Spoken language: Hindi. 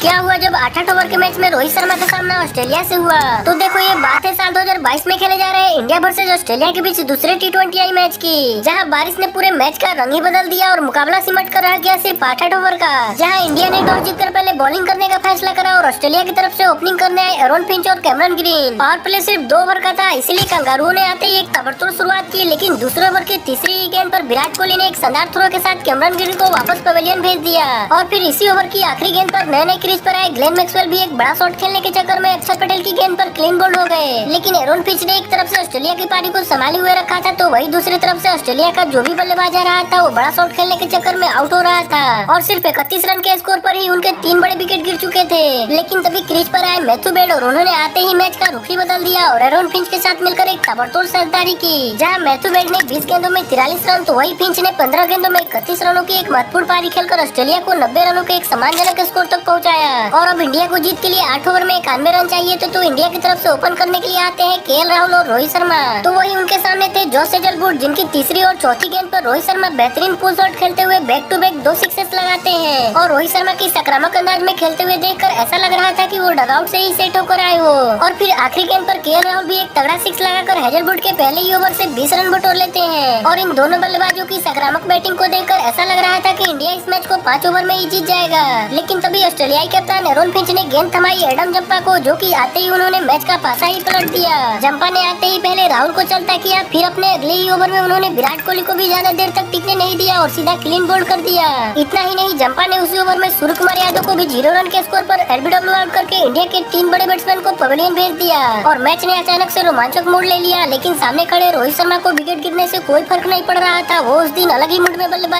क्या हुआ जब 8 ओवर के मैच में रोहित शर्मा का सामना ऑस्ट्रेलिया से हुआ। तो देखो ये बात है साल 2022 में खेले जा रहे इंडिया वर्सेज ऑस्ट्रेलिया के बीच दूसरे T20 मैच की, जहां बारिश ने पूरे मैच का रंग ही बदल दिया और मुकाबला सिमट कर रह गया सिर्फ 8 ओवर का। जहां इंडिया ने टॉस जीतकर पहले बॉलिंग करने का फैसला करा और ऑस्ट्रेलिया की तरफ से ओपनिंग करने आए एरन फिंच और कैमरन ग्रीन। पावर प्ले सिर्फ 2 ओवर का था, इसीलिए कंगारुओं ने आते ही एक ताबड़तोड़ शुरुआत की, लेकिन दूसरे ओवर की तीसरी गेंद पर विराट कोहली ने एक शानदार थ्रो के साथ कैमरन ग्रीन को वापस पवेलियन भेज दिया। और फिर इसी ओवर की आखिरी गेंद पर नए क्रीज पर आए ग्लेन मैक्सवेल भी एक बड़ा शॉट खेलने के चक्कर में अक्षर पटेल की गेंद पर क्लीन बोल्ड हो गए। लेकिन एरन फिंच ने एक तरफ से ऑस्ट्रेलिया की पारी को संभाले हुए रखा था, तो वही दूसरी तरफ से ऑस्ट्रेलिया का जो भी बल्लेबाज आ रहा था वो बड़ा शॉट खेलने के चक्कर में आउट हो रहा था और सिर्फ 31 रन के स्कोर पर ही उनके 3 बड़े विकेट गिर चुके थे। लेकिन तभी क्रीज पर आए मैथ्यू बेड और उन्होंने आते ही मैच का रुख ही बदल दिया और एरन फिंच के साथ मिलकर एक ताबड़तोड़ साझेदारी की, जहां मैथ्यू बेड ने 20 गेंदों में 43 रन तो वही फिंच ने 15 गेंदों में 31 रनों की एक महत्वपूर्ण पारी खेलकर ऑस्ट्रेलिया को 90 रनों के एक सम्मानजनक स्कोर तक पहुंचाया। और अब इंडिया को जीत के लिए 8 ओवर में 91 रन चाहिए तो इंडिया की तरफ से ओपन करने के लिए आते हैं केएल राहुल और रोहित शर्मा। तो वही उनके सामने थे जोस हेजलवुड, जिनकी तीसरी और चौथी गेंद पर रोहित शर्मा बेहतरीन पुल शॉट खेलते हुए बैक टू बैक 2 सिक्सेस लगाते हैं। और रोहित शर्मा की सकारात्मक अंदाज में खेलते हुए देखकर ऐसा लग रहा था कि वो डगआउट से ही सेट होकर आए हो। और फिर आखिरी गेंद पर केएल राहुल भी एक तगड़ा 6 लगाकर हेजलवुड के पहले ही ओवर से 20 रन बटोर लेते हैं। और इन दोनों बल्लेबाजों की सकारात्मक बैटिंग को देखकर ऐसा लग रहा था कि इंडिया इस मैच को 5 ओवर में ही जीत जाएगा। लेकिन तभी ऑस्ट्रेलियाई कप्तान एरन फिंच ने गेंद थमाई एडम जंपा को, जो कि आते ही उन्होंने मैच का पासा ही पलट दिया। जंपा ने आते ही पहले राहुल को चलता किया, फिर अपने अगले ही ओवर में उन्होंने विराट कोहली को भी ज्यादा देर तक टिकने नहीं दिया और सीधा क्लीन बोल्ड कर दिया। इतना ही नहीं, जंपा ने उसी ओवर में सूर्य कुमार यादव को भी 0 रन के स्कोर पर एलबीडब्ल्यू आउट करके इंडिया के 3 बड़े बैट्समैन को पवेलियन भेज दिया और मैच ने अचानक से रोमांचक मोड़ ले लिया। लेकिन सामने खड़े रोहित शर्मा को विकेट गिरने से कोई फर्क नहीं पड़ रहा था, वो उस दिन अलग ही मूड में बल्लेबाजी